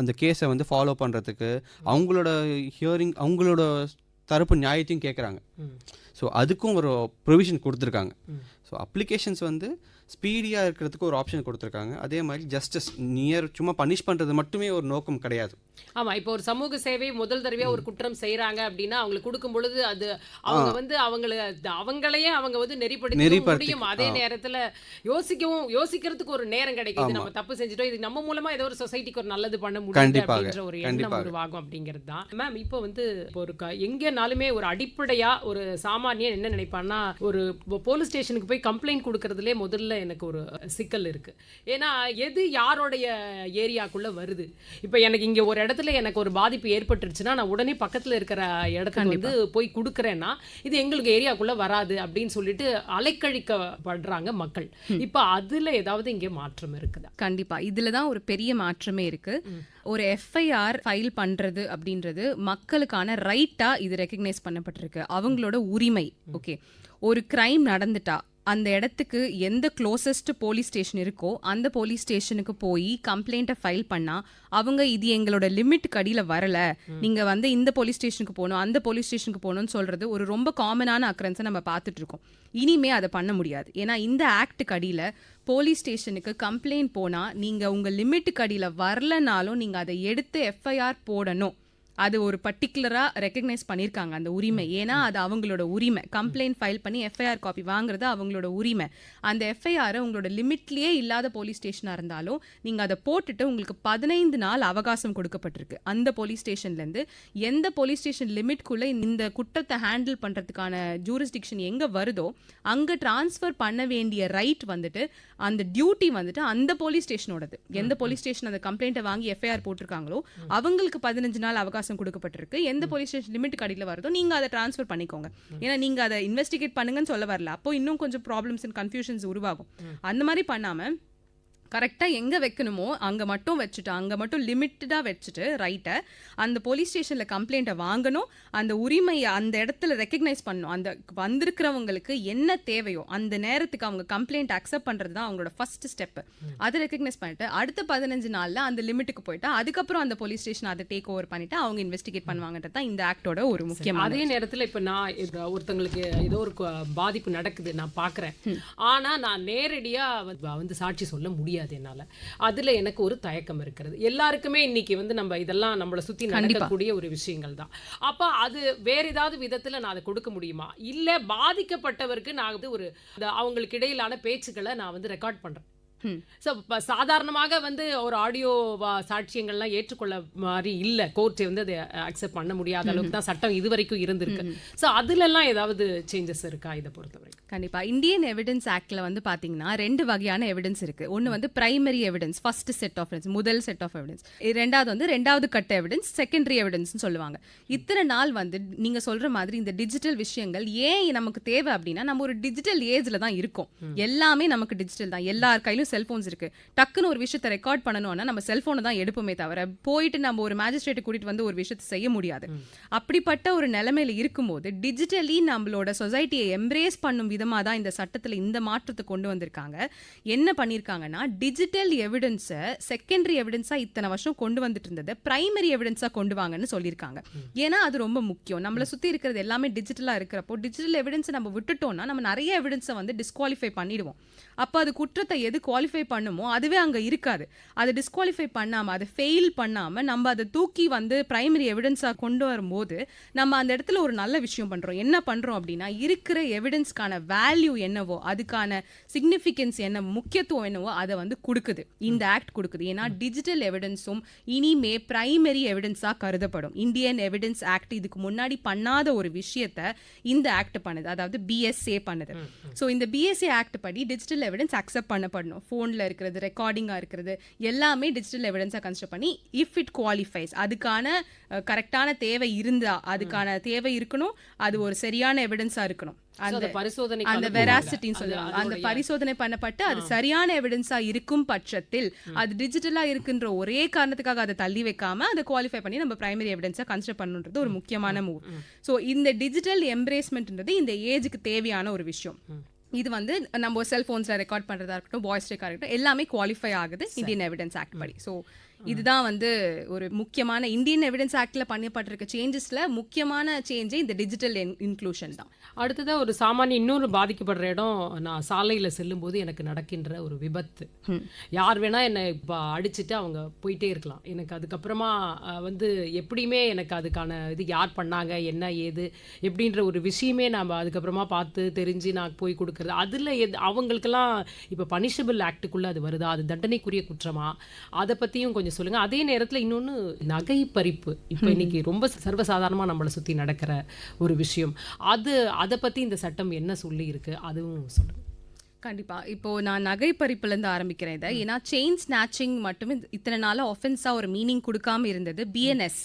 Speaker 3: அந்த கேஸை ஃபாலோ பண்ணுறதுக்கு அவங்களோட ஹியரிங் அவங்களோட தரப்பு நியாயத்தையும் கேட்குறாங்க. ஸோ அதுக்கும் ஒரு ப்ரொவிஷன் கொடுத்துருக்காங்க. ஸோ அப்ளிகேஷன்ஸ் வந்து ஸ்பீடியாக இருக்கிறதுக்கு ஒரு ஆப்ஷன் கொடுத்துருக்காங்க. அதே மாதிரி ஜஸ்டிஸ் நியர் சும்மா பனிஷ் பண்ணுறது மட்டுமே ஒரு நோக்கம் கிடையாது.
Speaker 2: ஆமா, இப்போ ஒரு சமூக சேவை முதல் தடவையா ஒரு குற்றம் செய்யறாங்க அப்படின்னா அவங்களுக்கு கொடுக்கும் பொழுது அது அவங்க வந்து அவங்களையே அவங்க வந்து நெறிப்படுத்த முடியும். அதே நேரத்துல யோசிக்கிறதுக்கு ஒரு நேரம் கிடைக்குது. நம்ம தப்பு செஞ்சுட்டோம், இது நம்ம மூலமா ஏதோ ஒரு சொசைட்டிக்கு ஒரு நல்லது பண்ண முடியும் அப்படின்ற ஒரு எண்ணம் உருவாகும் அப்படிங்கிறது தான். மேம், இப்போ வந்து ஒரு எங்கனாலுமே ஒரு அடிப்படையா ஒரு சாமானியன் என்ன நினைப்பான்னா, ஒரு போலீஸ் ஸ்டேஷனுக்கு போய் கம்ப்ளைண்ட் கொடுக்கறதுலே முதல்ல எனக்கு ஒரு சிக்கல் இருக்கு. ஏன்னா எது யாரோடைய ஏரியாக்குள்ள வருது. இப்போ எனக்கு இங்க ஒரு இடத்துல எனக்கு ஒரு பாதிப்பு ஏற்பட்டுருச்சுன்னா நான் உடனே பக்கத்துல இருக்கிற இடத்துக்கு வந்து போய் கொடுக்கறேன்னா இது எங்களுக்கு ஏரியாக்குள்ள வராது அப்படின்னு சொல்லிட்டு அலைக்கழிக்கப்படுறாங்க மக்கள். இப்போ அதுல ஏதாவது இங்கே மாற்றம் இருக்குதா?
Speaker 4: கண்டிப்பா இதுல தான் ஒரு பெரிய மாற்றமே இருக்கு. ஒரு எஃப்ஐஆர் ஃபைல் பண்றது அப்படின்றது மக்களுக்கான ரைட்டா இது ரெகக்னைஸ் பண்ணப்பட்டிருக்கு, அவங்களோட உரிமை. ஓகே, ஒரு கிரைம் நடந்துட்டா அந்த இடத்துக்கு எந்த க்ளோசஸ்ட் போலீஸ் ஸ்டேஷன் இருக்கோ அந்த போலீஸ் ஸ்டேஷனுக்கு போய் கம்ப்ளைண்ட்டை ஃபைல் பண்ணா அவங்க இது எங்களோட லிமிட் அடியில் வரல, நீங்க வந்து இந்த போலீஸ் ஸ்டேஷனுக்கு போகணும் அந்த போலீஸ் ஸ்டேஷனுக்கு போகணும்னு சொல்றது ஒரு ரொம்ப காமனான அக்கரன்ஸை நம்ம பார்த்துட்டு இருக்கோம். இனிமே அதை பண்ண முடியாது. ஏன்னா இந்த ஆக்டுக்கு அடியில் போலீஸ் ஸ்டேஷனுக்கு கம்ப்ளைண்ட் போனா நீங்க உங்க லிமிட்டுக்கு அடியில் வரலனாலும் நீங்க அதை எடுத்து எஃப்ஐஆர் போடணும். அது ஒரு பர்டிகுலரா ரெகக்னைஸ் பண்ணியிருக்காங்க அந்த உரிமை. ஏன்னா அது அவங்களோட உரிமை. கம்ப்ளைண்ட் ஃபைல் பண்ணி எஃப்ஐஆர் காப்பி வாங்குறது அவங்களோட உரிமை. அந்த எஃப்ஐஆரை உங்களோட லிமிட்லேயே இல்லாத போலீஸ் ஸ்டேஷனாக இருந்தாலும் நீங்கள் அதை போட்டுட்டு உங்களுக்கு 15 நாள் அவகாசம் கொடுக்கப்பட்டிருக்கு. அந்த போலீஸ் ஸ்டேஷன்லேருந்து எந்த போலீஸ் ஸ்டேஷன் லிமிட்குள்ளே இந்த குற்றத்தை ஹேண்டில் பண்ணுறதுக்கான ஜூரிஸ்டிக்ஷன் எங்கே வருதோ அங்கே டிரான்ஸ்ஃபர் பண்ண வேண்டிய ரைட் வந்துட்டு அந்த டியூட்டி வந்துட்டு அந்த போலீஸ் ஸ்டேஷனோடது. எந்த போலீஸ் ஸ்டேஷன் அந்த கம்ப்ளைண்ட்டை வாங்கி எஃப்ஐஆர் போட்டிருக்காங்களோ அவங்களுக்கு 15 நாள் அவகாசம் கொடுக்கப்பட்டிருக்கு. எந்த போலீஸ் ஸ்டேஷன் லிமிட் அடியில் வருதோ நீங்க அதை டிரான்ஸ்ஃபர் பண்ணிக்கோங்க. ஏன்னா நீங்க அதை இன்வெஸ்டிகேட் பண்ணுங்கன்னு சொல்ல வரல. அப்போ இன்னும் கொஞ்சம் ப்ராப்ளம்ஸ் அண்ட் கன்ஃபியூஷன்ஸ் உருவாகும். அந்த மாதிரி பண்ணாம கரெக்டாக எங்கே வைக்கணுமோ அங்கே மட்டும் வச்சுட்டு அங்கே மட்டும் லிமிட்டடாக வச்சுட்டு ரைட்டை அந்த போலீஸ் ஸ்டேஷனில் கம்ப்ளைண்ட்டை வாங்கணும். அந்த உரிமையை அந்த இடத்துல ரெக்கக்னைஸ் பண்ணணும். அந்த வந்திருக்கிறவங்களுக்கு என்ன தேவையோ அந்த நேரத்துக்கு அவங்க கம்ப்ளைண்ட் அக்செப்ட் பண்ணுறது தான் அவங்களோட ஃபர்ஸ்ட் ஸ்டெப்பு. அதை ரெக்கக்னைஸ் பண்ணிட்டு அடுத்த 15 நாளில் அந்த லிமிட்டுக்கு போயிட்டா அதுக்கப்புறம் அந்த போலீஸ் ஸ்டேஷன் அதை டேக் ஓவர் பண்ணிட்டு அவங்க இன்வெஸ்டிகேட் பண்ணுவாங்கன்றது தான் இந்த ஆக்டோட ஒரு முக்கியமான.
Speaker 2: அதே நேரத்தில் இப்போ நான் ஒருத்தங்களுக்கு ஏதோ ஒரு பாதிப்பு நடக்குது நான் பார்க்குறேன், ஆனால் நான் நேரடியாக வந்து சாட்சி சொல்ல முடியாது என்னால. அதுல எனக்கு ஒரு தயக்கம் இருக்கிறது. எல்லாருக்குமே இன்னைக்கு வந்து நம்ம இதெல்லாம் நம்மளை சுத்தி நடக்கக்கூடிய ஒரு விஷயங்கள் தான். அப்ப அது வேற ஏதாவது விதத்துல நான் அதை கொடுக்க முடியுமா? இல்ல பாதிக்கப்பட்டவருக்கு நான் வந்து ஒரு அவங்களுக்கு இடையிலான பேச்சுக்களை நான் வந்து ரெக்கார்ட் பண்றேன். சாதாரணமாக வந்து ஒரு ஆடியோ சாட்சியங்கள்லாம் ஏற்றுக்கொள்ள மாதிரி இல்லை. கோர்ட்டை வந்து அதை அக்செப்ட் பண்ண முடியாத அளவுக்கு தான் சட்டம் இது வரைக்கும் இருந்திருக்கு. ஸோ அதுலலாம் ஏதாவது சேஞ்சஸ் இருக்கா இதை பொறுத்தவரை?
Speaker 4: கண்டிப்பா இந்தியன் எவிடன்ஸ் ஆக்ட்ல வந்து பாத்தீங்கன்னா 2 வகையான எவிடன்ஸ் இருக்கு. ஒன்னு வந்து primary evidence, first set of evidence, முதல் செட் ஆஃப் எவிடன்ஸ். ரெண்டாவது வந்து ரெண்டாவது கட்ட எவிடன்ஸ், செகண்டரி எவிடன்ஸ் சொல்லுவாங்க. இத்தனை நாள் வந்து நீங்க சொல்ற மாதிரி இந்த டிஜிட்டல் விஷயங்கள் ஏன் நமக்கு தேவை அப்படின்னா நம்ம ஒரு டிஜிட்டல் ஏஜ்ல தான் இருக்கோம். எல்லாமே நமக்கு டிஜிட்டல் தான். எல்லார் கையிலும் செல்போன்ஸ் இருக்கு. டக்குன்னு ஒரு விஷயத்தை ரெக்கார்ட் பண்ணணும்னா நம்ம செல்போனை தான் எடுப்போமே தவிர போயிட்டு நம்ம ஒரு மேஜிஸ்ட்ரேட்டை கூட்டிட்டு வந்து ஒரு விஷயத்தை செய்ய முடியாது. அப்படிப்பட்ட ஒரு நிலைமையில இருக்கும்போது டிஜிட்டலி நம்மளோட சொசைட்டியை எம்ப்ரேஸ் பண்ணும் விதமா தான் இந்த சட்டத்துல இந்த மாற்றத்தை கொண்டு வந்திருக்காங்க. என்ன பண்ணிருக்காங்கன்னா டிஜிட்டல் எவிடன்ஸை செகண்டரி எவிடன்ஸா இத்தனை வருஷம் கொண்டு வந்துட்டு இருந்ததை பிரைமரி எவிடன்ஸா கொண்டு வாங்கன்னு சொல்லியிருக்காங்க. ஏன்னா அது ரொம்ப முக்கியம். நம்மளை சுத்தி இருக்கிறது எல்லாமே டிஜிட்டலா இருக்கிறப்போ டிஜிட்டல் எவிடன்ஸை நம்ம விட்டுட்டோம்னா நம்ம நிறைய எவிடன்ஸை வந்து டிஸ்குவாலிஃபை பண்ணிடுவோம். அப்போ அது குற்றத்தை எது குவாலிஃபை பண்ணுமோ அதுவே அங்கே இருக்காது. அதை டிஸ்குவாலிஃபை பண்ணாமல் அதை ஃபெயில் பண்ணாமல் நம்ம அதை தூக்கி வந்து பிரைமரி எவிடன்ஸாக கொண்டு வரும்போது நம்ம அந்த இடத்துல ஒரு நல்ல விஷயம் பண்ணுறோம். என்ன பண்ணுறோம் அப்படின்னா இருக்கிற எவிடன்ஸ்க்கான வேல்யூ என்னவோ அதுக்கான சிக்னிஃபிகன்ஸ் என்ன முக்கியத்துவம் என்னவோ அதை வந்து கொடுக்குது. இந்த ஆக்ட் கொடுக்குது. ஏன்னா டிஜிட்டல் எவிடன்ஸும் இனிமே பிரைமரி எவிடன்ஸாக கருதப்படும். இந்தியன் எவிடன்ஸ் ஆக்ட் இதுக்கு முன்னாடி பண்ணாத ஒரு விஷயத்தை இந்த ஆக்ட் பண்ணுது. அதாவது பிஎஸ்ஏ பண்ணுது. ஸோ இந்த பிஎஸ்ஏ ஆக்ட் படி டிஜிட்டல் எவிடன்ஸ் அக்செப்ட் பண்ணப்படணும். ஃபோனில் இருக்கிறது, ரெக்கார்டிங்காக இருக்கிறது எல்லாமே டிஜிட்டல் எவிடன்ஸாக கன்சிடர் பண்ணி இஃப் இட் குவாலிஃபைஸ் அதுக்கான கரெக்டான தேவை இருந்தா அதுக்கான தேவை இருக்கணும். அது ஒரு சரியான எவிடன்ஸாக இருக்கணும். அந்த வெராசிட்டின்னு சொல்லுவாங்க. அந்த பரிசோதனை பண்ணப்பட்டு அது சரியான எவிடன்ஸா இருக்கும் பட்சத்தில் அது டிஜிட்டலா இருக்குன்ற ஒரே காரணத்துக்காக அதை தள்ளி வைக்காம அதை குவாலிஃபை பண்ணி நம்ம பிரைமரி எவிடன்ஸா கன்சிடர் பண்ணணுன்றது ஒரு முக்கியமான மூவ். ஸோ இந்த டிஜிட்டல் எம்ப்ரேஸ்மெண்ட்ன்றது இந்த ஏஜுக்கு தேவையான ஒரு விஷயம். இது வந்து நம்ம செல்போன்ஸ்ல ரெக்கார்ட் பண்றதா இருக்கட்டும், வாய்ஸ் ரெக்கார்ட் இருக்கட்டும் எல்லாமே குவாலிஃபை ஆகுது இந்தியன் எவிடன்ஸ் ஆக்ட் படி. ஸோ இதுதான் வந்து ஒரு முக்கியமான இந்தியன் எவிடன்ஸ் ஆக்ட்ல பண்ணப்பட்டிருக்க சேஞ்சஸ்ல முக்கியமான சேஞ்சே இந்த டிஜிட்டல் இன்க்ளூஷன் தான்.
Speaker 2: அடுத்ததா ஒரு சாமானிய இன்னொரு பாதிக்கப்படுற இடம், நான் சாலையில செல்லும்போது எனக்கு நடக்கின்ற ஒரு விபத்து. யார் வேணா என்னை இப்போ அடிச்சுட்டு அவங்க போயிட்டே இருக்கலாம். எனக்கு அதுக்கப்புறமா வந்து எப்படியுமே எனக்கு அதுக்கான இது யார் பண்ணாங்க என்ன ஏது எப்படின்ற ஒரு விஷயமே நம்ம அதுக்கப்புறமா பார்த்து தெரிஞ்சு நான் போய் கொடுக்கறது. அதில் அவங்களுக்கெல்லாம் இப்போ பனிஷபிள் ஆக்டுக்குள்ளே அது வருதா, அது தண்டனைக்குரிய குற்றமா, அதை பற்றியும் கொஞ்சம் சொல்லுங்கள். அதே நேரத்தில் இன்னொன்று நகை பறிப்பு இப்போ இன்னைக்கு ரொம்ப சர்வசாதாரணமாக நம்மளை சுற்றி நடக்கிற ஒரு விஷயம். அதை பற்றி இந்த சட்டம் என்ன சொல்லி இருக்கு அதுவும் சொல்லுங்கள்.
Speaker 4: கண்டிப்பா. இப்போ நான் நகை பறிப்புலேருந்து ஆரம்பிக்கிறேன் இதை. ஏன்னா செயின் ஸ்நாச்சிங் மட்டுமே இத்தனை நாளா ஒஃபென்ஸா ஒரு மீனிங் கொடுக்காம இருந்தது. பிஎன்எஸ்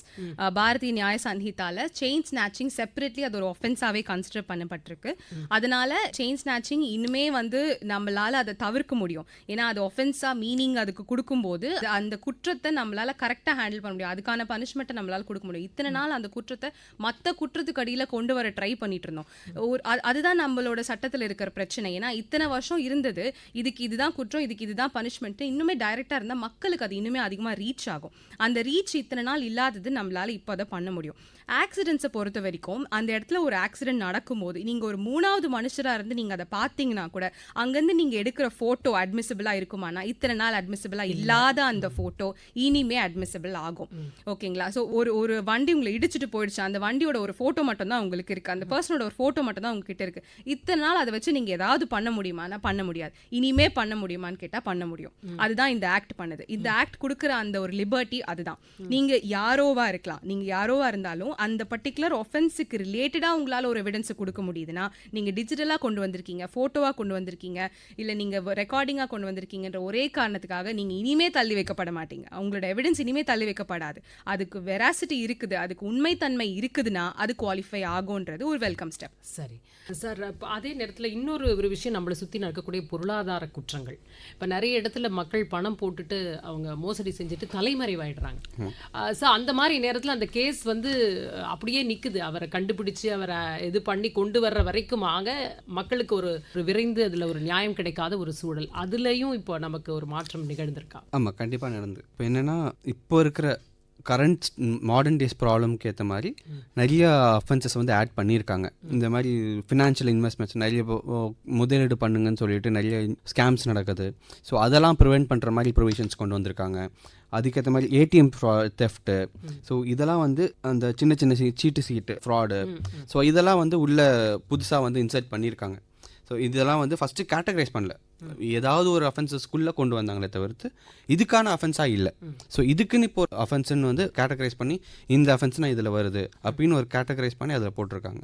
Speaker 4: பாரதிய நியாய சன்ஹிதால செயின் ஸ்நாச்சிங் செப்பரேட்லி அது ஒரு ஒஃபென்ஸாவே கன்சிடர் பண்ணப்பட்டிருக்கு. அதனால செயின் ஸ்நாச்சிங் இனிமே வந்து நம்மளால அதை தவிர்க்க முடியும். ஏன்னா அது ஒஃபென்ஸா மீனிங் அதுக்கு கொடுக்கும்போது அந்த குற்றத்தை நம்மளால கரெக்டா ஹேண்டில் பண்ண முடியும். அதுக்கான பனிஷ்மெண்ட்டை நம்மளால கொடுக்க முடியும். இத்தனை நாள் அந்த குற்றத்தை மற்ற குற்றத்துக்கு அடியில கொண்டு வர ட்ரை பண்ணிட்டு இருந்தோம். அதுதான் நம்மளோட சட்டத்தில் இருக்கிற பிரச்சனை. ஏன்னா இத்தனை வருஷம் இருந்தது இதுக்கு இதுதான் குற்றம், இதுக்கு இதுதான் பனிஷ்மெண்ட், இன்னுமே டைரக்டா இருந்தா மக்களுக்கு அது இன்னுமே அதிகமா ரீச் ஆகும். அந்த ரீச் இத்தனை நாள் இல்லாதது நம்மளால இப்போ அதை பண்ண முடியும். ஆக்சிடென்ட்ஸை பொறுத்த வரைக்கும் அந்த இடத்துல ஒரு ஆக்சிடென்ட் நடக்கும்போது நீங்க ஒரு மூணாவது மனுஷரா இருந்து நீங்க அதை பார்த்தீங்கன்னா கூட அங்கிருந்து நீங்க எடுக்கிற போட்டோ அட்மிசிபிளா இருக்குமானா இத்தனை நாள் அட்மிசிபிளா இல்லாத அந்த போட்டோ இனிமே அட்மிசிபிள் ஆகும். ஓகேங்களா? ஸோ ஒரு வண்டி உங்களை இடிச்சுட்டு போயிடுச்சு, அந்த வண்டியோட ஒரு போட்டோ மட்டும் தான் உங்களுக்கு இருக்கு, அந்த பர்சனோட ஒரு போட்டோ மட்டும் தான் உங்ககிட்ட இருக்கு. இத்தனை நாள் அதை வச்சு நீங்க ஏதாவது பண்ண முடியுமானா பண்ண முடியாது. இனிமே பண்ண முடியுமான்னு கேட்டா பண்ண முடியும். அதுதான் இந்த ஆக்ட் பண்ணுது. இந்த ஆக்ட் கொடுக்குற அந்த ஒரு லிபர்ட்டி அதுதான். நீங்க யாரோவா இருக்கலாம், நீங்க யாரோவா இருந்தாலும் அந்த பர்டிகுலர் ஒஃபென்ஸுக்கு ரிலேட்டடா உங்களால ஒரு எவிடன்ஸ் கொடுக்க முடியுதுன்னா, நீங்க டிஜிட்டலா கொண்டு வந்திருக்கீங்க, போட்டோவா கொண்டு வந்திருக்கீங்க, இல்ல நீங்க ரெக்கார்டிங்கா கொண்டு வந்திருக்கீங்கன்ற ஒரே காரணத்துக்காக நீங்க இனிமே தள்ளி வைக்கப்பட மாட்டீங்க. உங்களோட எவிடன்ஸ் இனிமே தள்ளி வைக்கப்படாது. அதுக்கு வெராசிட்டி இருக்குது, அதுக்கு உண்மைத்தன்மை இருக்குதுன்னா அது குவாலிஃபை ஆகும்ன்றது ஒரு வெல்கம் ஸ்டெப்.
Speaker 2: சரி சார். அதே நேரத்தில் இன்னொரு ஒரு விஷயம், நம்மளை சுற்றி நடக்கக்கூடிய பொருளாதார குற்றங்கள். இப்போ நிறைய இடத்துல மக்கள் பணம் போட்டுட்டு அவங்க மோசடி செஞ்சுட்டு தலைமறைவாயிடுறாங்க. ஸோ அந்த மாதிரி நேரத்தில் அந்த கேஸ் வந்து அப்படியே நிற்குது. அவரை கண்டுபிடிச்சு அவரை இது பண்ணி கொண்டு வர்ற வரைக்குமாக மக்களுக்கு ஒரு விரைந்து அதில் ஒரு நியாயம் கிடைக்காத ஒரு சூழல். அதுலேயும் இப்போ நமக்கு ஒரு மாற்றம் நிகழ்ந்திருக்கா?
Speaker 3: ஆமாம், கண்டிப்பாக நடந்து. இப்போ என்னென்னா இப்போ இருக்கிற கரண்ட் மாடர்ன் டேஸ் ப்ராப்ளம்க்கு ஏற்ற மாதிரி நிறைய அஃபென்சஸ் வந்து ஆட் பண்ணியிருக்காங்க. இந்த மாதிரி ஃபினான்ஷியல் இன்வெஸ்ட்மெண்ட்ஸ் நிறைய முதலீடு பண்ணுங்கன்னு சொல்லிட்டு நிறைய ஸ்கேம்ஸ் நடக்குது. ஸோ அதெல்லாம் ப்ரிவெண்ட் பண்ணுற மாதிரி ப்ரொவிஷன்ஸ் கொண்டு வந்திருக்காங்க. அதுக்கேற்ற மாதிரி ஏடிஎம் தெஃப்ட்டு, ஸோ இதெல்லாம் வந்து அந்த சின்ன சின்ன சீட்டு ஃப்ராடு, ஸோ இதெல்லாம் வந்து உள்ள புதுசாக வந்து இன்சர்ட் பண்ணியிருக்காங்க. ஸோ இதெல்லாம் வந்து ஃபஸ்ட்டு கேட்டகரைஸ் பண்ணல, ஏதாவது ஒரு அஃபென்சஸ்க்குள்ளே கொண்டு வந்தாங்களே தவிர்த்து இதுக்கான அஃபென்ஸாக இல்லை. ஸோ இதுக்குன்னு இப்போ அஃபென்ஸ்ன்னு வந்து கேட்டகரைஸ் பண்ணி இந்த அஃபென்ஸ்னால் இதில் வருது அப்படின்னு ஒரு கேட்டகரைஸ் பண்ணி அதில் போட்டிருக்காங்க.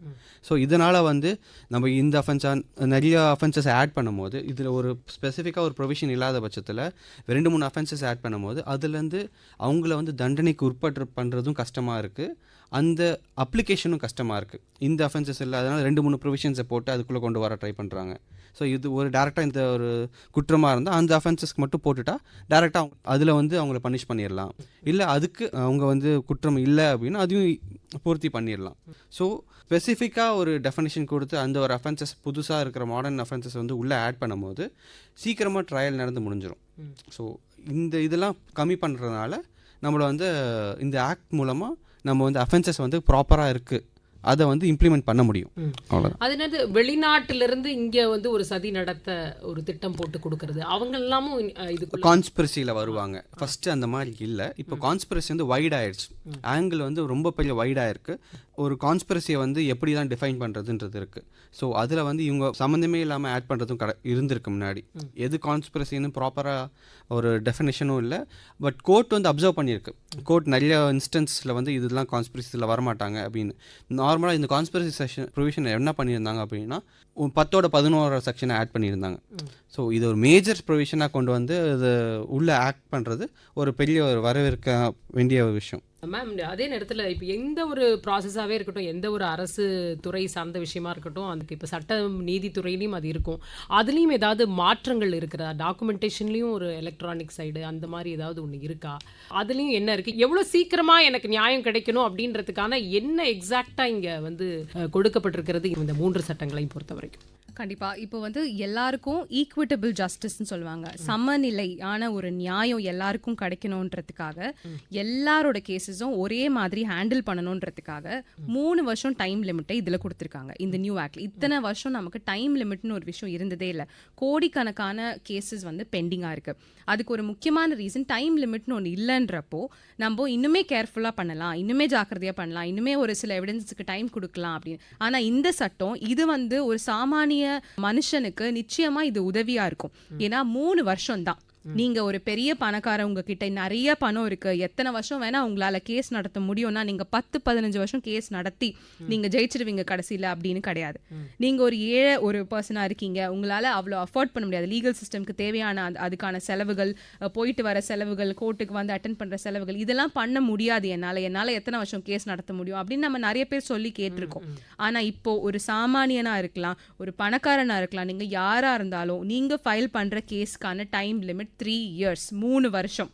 Speaker 3: ஸோ இதனால் வந்து நம்ம இந்த அஃபென்ஸாக நிறைய அஃபென்சஸ் ஆட் பண்ணும்போது இதில் ஒரு ஸ்பெசிஃபிக்காக ஒரு ப்ரொவிஷன் இல்லாத பட்சத்தில் 2-3 அஃபென்சஸ் ஆட் பண்ணும்போது அதுலேருந்து அவங்கள வந்து தண்டனைக்கு உட்பட்டு பண்ணுறதும் கஷ்டமாக இருக்குது, அந்த அப்ளிகேஷனும் கஷ்டமாக இருக்குது. இந்த அஃபென்சஸ் இல்லை, அதனால் 2-3 ப்ரொவிஷன்ஸை போட்டு அதுக்குள்ளே கொண்டு வர ட்ரை பண்ணுறாங்க. ஸோ இது ஒரு டேரெக்டாக இந்த ஒரு குற்றமாக இருந்தால் அந்த அஃபென்சஸ்க்கு மட்டும் போட்டுட்டா டேரெக்டாக அதில் வந்து அவங்கள பனிஷ் பண்ணிடலாம். இல்லை அதுக்கு அவங்க வந்து குற்றம் இல்லை அப்படின்னா அதையும் பூர்த்தி பண்ணிடலாம். ஸோ ஸ்பெசிஃபிக்காக ஒரு டெஃபினேஷன் கொடுத்து அந்த ஒரு அஃபென்சஸ் புதுசாக இருக்கிற மாடர்ன் அஃபென்சஸ் வந்து உள்ளே ஆட் பண்ணும்போது சீக்கிரமாக ட்ரையல் நடந்து முடிஞ்சிடும். ஸோ இதெல்லாம் கம்மி பண்ணுறதுனால நம்மளை வந்து இந்த ஆக்ட் மூலமாக நம்ம வந்து அஃபென்சஸ் வந்து ப்ராப்பராக இருக்குது அதை வந்து இம்ப்ளிமெண்ட் பண்ண முடியும்.
Speaker 2: அதனால வெளிநாட்டிலிருந்து இங்கே வந்து ஒரு சதி நடத்த ஒரு திட்டம் போட்டு கொடுக்கறது அவங்க எல்லாமும் இது
Speaker 3: கான்ஸ்பிரசியில் வருவாங்க. ஃபஸ்ட்டு அந்த மாதிரி இல்லை, இப்போ கான்ஸ்பிரசி வந்து வைட் ஆயிடுச்சு, ஆங்கிள் வந்து ரொம்ப பெரிய வைடாக இருக்குது. ஒரு கான்ஸ்பிரசியை வந்து எப்படி தான் டிஃபைன் பண்ணுறதுன்றது இருக்குது. ஸோ அதில் வந்து இவங்க சம்மந்தமே இல்லாமல் ஆட் பண்ணுறதும் இருந்திருக்கு முன்னாடி. எது கான்ஸ்பிரசின்னு ப்ராப்பராக ஒரு டெஃபினேஷனும் இல்லை, பட் கோர்ட் வந்து அப்சர்வ் பண்ணியிருக்கு. கோர்ட் நிறைய இன்ஸ்டன்ஸில் வந்து இதெல்லாம் கான்ஸ்பிரசியில் வரமாட்டாங்க அப்படின்னு. நார்மலாக இந்த கான்ஸ்பிரசி செக்ஷன் ப்ரொவிஷன் என்ன பண்ணியிருந்தாங்க அப்படின்னா 10-11 செக்ஷனை ஆட் பண்ணியிருந்தாங்க. ஸோ இது ஒரு மேஜர் ப்ரொவிஷனாக கொண்டு வந்து இது உள்ளே ஆக்ட் பண்ணுறது ஒரு பெரிய ஒரு வரவேற்க வேண்டிய ஒரு விஷயம்.
Speaker 2: மேம், அதே நேரத்தில் இப்போ எந்த ஒரு ப்ராசஸாகவே இருக்கட்டும், எந்த ஒரு அரசு துறை சார்ந்த விஷயமா இருக்கட்டும், அதுக்கு இப்போ சட்ட நீதித்துறையிலையும் அது இருக்கும். அதுலேயும் ஏதாவது மாற்றங்கள் இருக்கிறதா? டாக்குமெண்டேஷன்லேயும் ஒரு எலக்ட்ரானிக் சைடு அந்த மாதிரி ஏதாவது ஒன்று இருக்கா? அதுலேயும் என்ன இருக்குது? எவ்வளோ சீக்கிரமாக எனக்கு நியாயம் கிடைக்கணும் அப்படின்றதுக்கான என்ன எக்ஸாக்டாக இங்கே வந்து கொடுக்கப்பட்டிருக்கிறது இந்த 3 சட்டங்களையும் பொறுத்த வரைக்கும்?
Speaker 4: கண்டிப்பா. இப்போ வந்து எல்லாருக்கும் ஈக்விட்டபிள் ஜஸ்டிஸ்ன்னு சொல்லுவாங்க. சமநிலையான ஒரு நியாயம் எல்லாருக்கும் கிடைக்கணுன்றதுக்காக எல்லாரோட கேசஸும் ஒரே மாதிரி ஹேண்டில் பண்ணணுன்றதுக்காக 3 வருஷம் டைம் லிமிட்டை இதுல கொடுத்துருக்காங்க இந்த நியூ ஆக்ட்ல. இத்தனை வருஷம் நமக்கு டைம் லிமிட்னு ஒரு விஷயம் இருந்ததே இல்லை. கோடிக்கணக்கான கேசஸ் வந்து பெண்டிங்கா இருக்கு. அதுக்கு ஒரு முக்கியமான ரீசன் டைம் லிமிட்னு ஒன்று இல்லைன்றப்போ நம்ம இன்னுமே கேர்ஃபுல்லாக பண்ணலாம், இன்னுமே ஜாக்கிரதையாக பண்ணலாம், இன்னுமே ஒரு சில எவிடன்ஸுக்கு டைம் கொடுக்கலாம் அப்படின்னு. ஆனால் இந்த சட்டம் இது வந்து ஒரு சாமானிய மனுஷனுக்கு நிச்சயமா இது உதவியா இருக்கும். ஏன்னா 3 வருஷம் தான். நீங்க ஒரு பெரிய பணக்காரவங்க கிட்ட நிறைய பணம் இருக்கு, எத்தனை வருஷம் வேணா உங்களால கேஸ் நடத்த முடியும்னா நீங்க 10-15 வருஷம் கேஸ் நடத்தி நீங்க ஜெயிச்சிருவீங்க கடைசியில அப்படின்னு கிடையாது. நீங்க ஒரு ஏழை ஒரு பர்சனா இருக்கீங்க, உங்களால அவ்வளோ அஃபோர்ட் பண்ண முடியாது. லீகல் சிஸ்டம்க்கு தேவையான அதுக்கான செலவுகள், போயிட்டு வர செலவுகள், கோர்ட்டுக்கு வந்து அட்டென்ட் பண்ற செலவுகள், இதெல்லாம் பண்ண முடியாது என்னால எத்தனை வருஷம் கேஸ் நடத்த முடியும் அப்படின்னு நம்ம நிறைய பேர் சொல்லி கேட்டிருக்கோம். ஆனா இப்போ ஒரு சாமானியனா இருக்கலாம், ஒரு பணக்காரனா இருக்கலாம், நீங்க யாரா இருந்தாலும் நீங்க ஃபைல் பண்ற கேஸ்க்கான டைம் லிமிட் 3 years, 3 வருஷம்.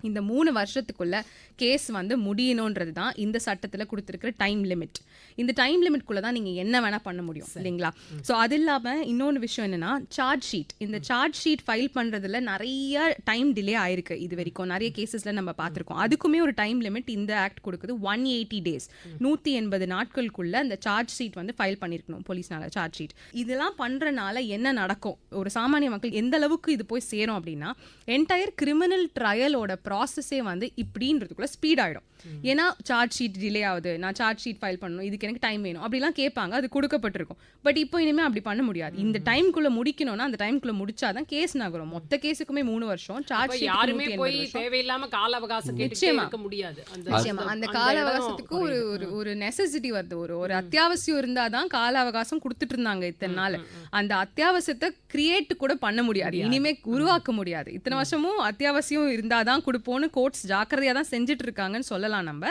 Speaker 4: இந்த 3 வருஷத்துக்குள்ள கேஸ் வந்து முடியணுன்றது தான் இந்த சட்டத்தில் கொடுத்துருக்கிற டைம் லிமிட். இந்த டைம் லிமிட்குள்ள தான் நீங்கள் என்ன வேணால் பண்ண முடியும் இல்லைங்களா? ஸோ அது இல்லாமல் இன்னொன்று விஷயம் என்னென்னா சார்ஜ் ஷீட். இந்த சார்ஜ் ஷீட் ஃபைல் பண்ணுறதுல நிறைய டைம் டிலே ஆயிருக்கு இது வரைக்கும். நிறைய கேசஸில் நம்ம பார்த்துருக்கோம். அதுக்குமே ஒரு டைம் லிமிட் இந்த ஆக்ட் கொடுக்குது. 180 days, 180 நாட்களுக்குள்ள அந்த சார்ஜ் ஷீட் வந்து ஃபைல் பண்ணியிருக்கணும் போலீஸ்னால. சார்ஜ் ஷீட் இதெல்லாம் பண்ணுறனால என்ன நடக்கும், ஒரு சாமானிய மக்கள் எந்த அளவுக்கு இது போய் சேரும் அப்படின்னா, என்டையர் கிரிமினல் ட்ரையலோட ப்ராசஸே வந்து இப்படின்றதுக்குள்ள ஸ்பீட் ஆகிடும். ஏன்னா சார்ஜ் ஷீட் டிலே ஆகுது, நான் சார்ஜ் ஷீட் ஃபைல் பண்ணணும், இதுக்கு எனக்கு டைம் வேணும் அப்படிலாம் கேட்பாங்க, அது கொடுக்கப்பட்டிருக்கும். பட் இப்போ இனிமேல் அப்படி பண்ண முடியாது. இந்த டைம்குள்ளே முடிக்கணும்னா அந்த டைம்குள்ளே முடிச்சாதான் கேஸ் நகரும். மொத்த கேஸுக்குமே 3 வருஷம். சார்ஜ் ஷீட்
Speaker 2: யாருமே போய் தேவையில்லாம கால அவகாசம் கேட்க முடியாது.
Speaker 4: அந்த கால அவகாசத்துக்கு ஒரு நெசசிட்டி வருது. ஒரு அத்தியாவசியம் இருந்தாதான் கால அவகாசம் கொடுத்துட்டு இருந்தாங்க இத்தனை நாள். அந்த அத்தியாவசியத்தை கிரியேட் கூட பண்ண முடியாது, இனிமே உருவாக்க முடியாது. இத்தனை வருஷமும் அத்தியாவசியம் இருந்தாதான் கொடுப்போம்னு கோர்ட்ஸ் ஜாக்கிரதையா தான் செஞ்சுட்டு இருக்காங்கன்னு சொல்லலாம். நம்ம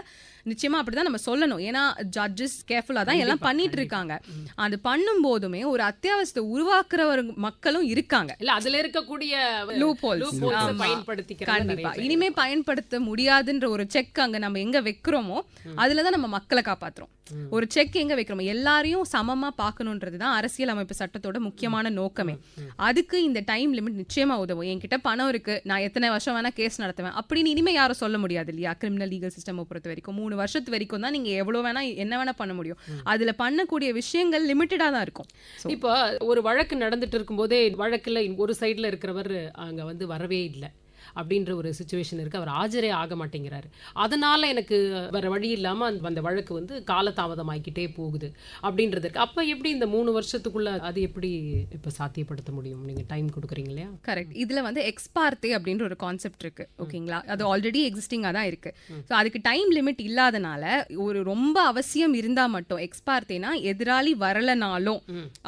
Speaker 4: நிச்சயமா அப்படிதான் நம்ம சொல்லணும். ஏன்னா ஜட்ஜஸ் கேர்ஃபுல்லா தான் எல்லாம் பண்ணிட்டு இருக்காங்க. அது பண்ணும் போதுமே ஒரு அத்தியாவசியத்தை உருவாக்குறவர் மக்களும் இருக்காங்க.
Speaker 2: இல்ல அதுல இருக்கக்கூடிய
Speaker 4: கண்டிப்பா இனிமே பயன்படுத்த முடியாதுன்ற ஒரு செக் அங்க நம்ம எங்க வைக்கிறோமோ அதுலதான் நம்ம மக்களை காப்பாத்துறோம். ஒரு செக் எங்க வைக்கிறோமோ எல்லாரையும் சமமா பார்க்கணுன்றதுதான் அரசியல் அமைப்பு சட்டத்தோட முக்கியமான நோக்கமே. அதுக்கு இந்த டைம் லிமிட் நிச்சயமா உதவும். என்கிட்ட பணம் இருக்கு, நான் எத்தனை வருஷம் வேணா கேஸ் நடத்துவேன் அப்படின்னு இனிமே யாரும் சொல்ல முடியாது இல்லையா? கிரிமினல் லீகல் சிஸ்டம் பொறுத்த வரைக்கும் 3 வருஷத்து வரைக்கும் தான் நீங்க எவ்வளவு வேணா என்ன வேணா பண்ண முடியும். அதுல பண்ணக்கூடிய விஷயங்கள் லிமிட்டடா தான் இருக்கும்.
Speaker 2: இப்போ ஒரு வழக்கு நடந்துட்டு இருக்கும் போதே வழக்குல ஒரு சைடுல இருக்கிறவர் அங்க வந்து வரவே இல்லை அப்படின்ற ஒரு சிச்சுவேஷன் இருக்கு. அவர் ஆஜரே ஆக மாட்டேங்கிறாரு. அதனால எனக்கு வேற வழி இல்லாம அந்த வழக்கு வந்து காலதாமதமாக்கிட்டே போகுது அப்படின்றது இருக்கு. அப்ப எப்படி இந்த 3 வருஷத்துக்குள்ள அது எப்படி இப்ப சாத்தியப்படுத்த முடியும்? நீங்க டைம் கொடுக்குறீங்க இல்லையா?
Speaker 4: கரெக்ட். இதுல வந்து எக்ஸ்பார்த்தே அப்படின்ற ஒரு கான்செப்ட் இருக்கு. ஓகேங்களா? அது ஆல்ரெடி எக்ஸிஸ்டிங்கா தான் இருக்கு. ஸோ அதுக்கு டைம் லிமிட் இல்லாதனால ஒரு ரொம்ப அவசியம் இருந்தா மட்டும் எக்ஸ்பார்த்தேனா எதிராளி வரலனாலும்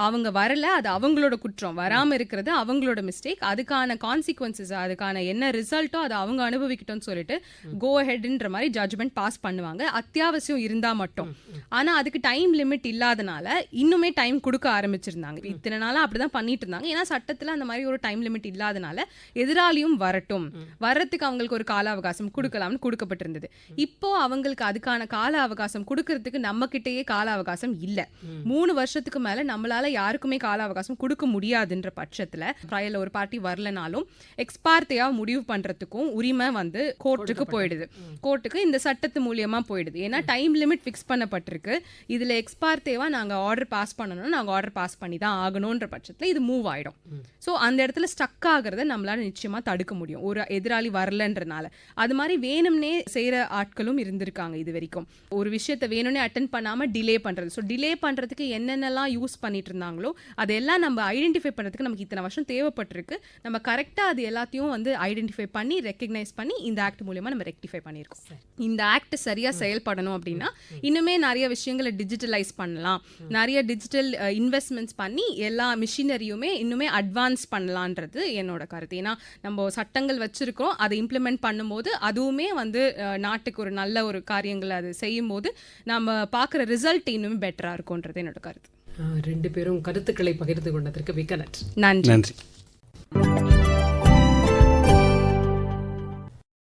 Speaker 4: அவங்க வரல, அது அவங்களோட குற்றம். வராம இருக்கிறது அவங்களோட மிஸ்டேக். அதுக்கான கான்சிக்வன்சஸ், அதுக்கான என்ன ரிசல்ட்டோ அதை அவங்க அனுபவிக்கிட்டோம்னு சொல்லிட்டு கோ ஹெட்ன்ற மாதிரி ஜட்ஜ்மெண்ட் பாஸ் பண்ணுவாங்க அத்தியாவசியம் இருந்தா மட்டும். ஆனா அதுக்கு டைம் லிமிட் இல்லாதனால இன்னுமே டைம் கொடுக்க ஆரம்பிச்சிருந்தாங்க. இத்தனை நாளா அப்படிதான் பண்ணிட்டு இருந்தாங்க. ஏன்னா சட்டத்துல அந்த மாதிரி ஒரு டைம் லிமிட் இல்லாதனால எதிராளியும் வரட்டும், வர்றதுக்கு அவங்களுக்கு ஒரு கால அவகாசம் கொடுக்கலாம்னு கொடுக்கப்பட்டிருந்தது. இப்போ அவங்களுக்கு அதுக்கான கால அவகாசம் கொடுக்கறதுக்கு நம்ம கிட்டேயே கால அவகாசம் இல்ல. 3 வருஷத்துக்கு மேல நம்மளால யாருக்குமே கால அவகாசம் கொடுக்க முடியாதுன்ற பட்சத்துல ட்ரையல்ல ஒரு பார்ட்டி வரலனாலும் எக்ஸ்பார்த்தையா முடிவு பண்றதுக்கும் உரிமை வந்து கோர்ட்டுக்கு போயிடுது. கோர்ட்டுக்கு இந்த சட்டத்து மூலியமா போயிடுது. ஏன்னா டைம் லிமிட் ஃபிக்ஸ் பண்ணப்பட்டிருக்கு. இதுல எக்ஸ்பார்த்தேவா நாங்க ஆர்டர் பாஸ் பண்ணணும்னா நாங்க ஆர்டர் பாஸ் பண்ணி தான் ஆகணும்ன்ற பட்சத்துல இது மூவ் ஆயிடும். ஸோ அந்த இடத்துல ஸ்டக் ஆகிறத நம்மளால நிச்சயமா தடுக்க முடியும் ஒரு எதிராளி வரலன்றனால. அது மாதிரி வேணும்னே செய்யற ஆட்களும் இருந்திருக்காங்க இது வரைக்கும். ஒரு விஷயத்தை வேணும்னே அட்டென்ட் பண்ணாம டிலே பண்றது. ஸோ டிலே பண்றதுக்கு என்னென்னலாம் யூஸ் பண்ணிட்டு இருந்தாங்களோ அதெல்லாம் நம்ம ஐடென்டிஃபை பண்றதுக்கு நமக்கு இத்தனை வருஷம் தேவைப்பட்டிருக்கு. நம்ம கரெக்டா அது எல்லாத்தையும் வந்து ஐடென்டிஃபை பண்ணி ரெக்கக்னைஸ் பண்ணி இந்த ஆக்ட் மூலமா நம்ம ரெக்டிஃபை பண்ணியிருக்கோம். இந்த ஆக்ட் சரியா செயல்படணும் அப்படின்னா இன்னுமே நிறைய விஷயங்களை டிஜிட்டலைஸ் பண்ணலாம், நிறைய டிஜிட்டல் இன்வெஸ்ட்மெண்ட்ஸ் பண்ணி எல்லா மிஷினரியுமே இன்னுமே அட்வான்ஸ் பண்ணலான்றது என்னோட கருத்து. ஏன்னா நம்ம சட்டங்கள் வச்சிருக்கோம், அதை இம்ப்ளிமெண்ட் பண்ணும்போது அதுவுமே வந்து நாட்டுக்கு ஒரு நல்ல ஒரு காரியங்களை அது செய்யும் போது நம்ம பார்க்குற ரிசல்ட் இன்னுமே பெட்டரா இருக்கும்ன்றது என்னோட கருத்து.
Speaker 2: 2 பேரும் கருத்துக்களை பகிர்ந்து கொண்டதற்கு மிக்க நன்றி.
Speaker 4: நன்றி.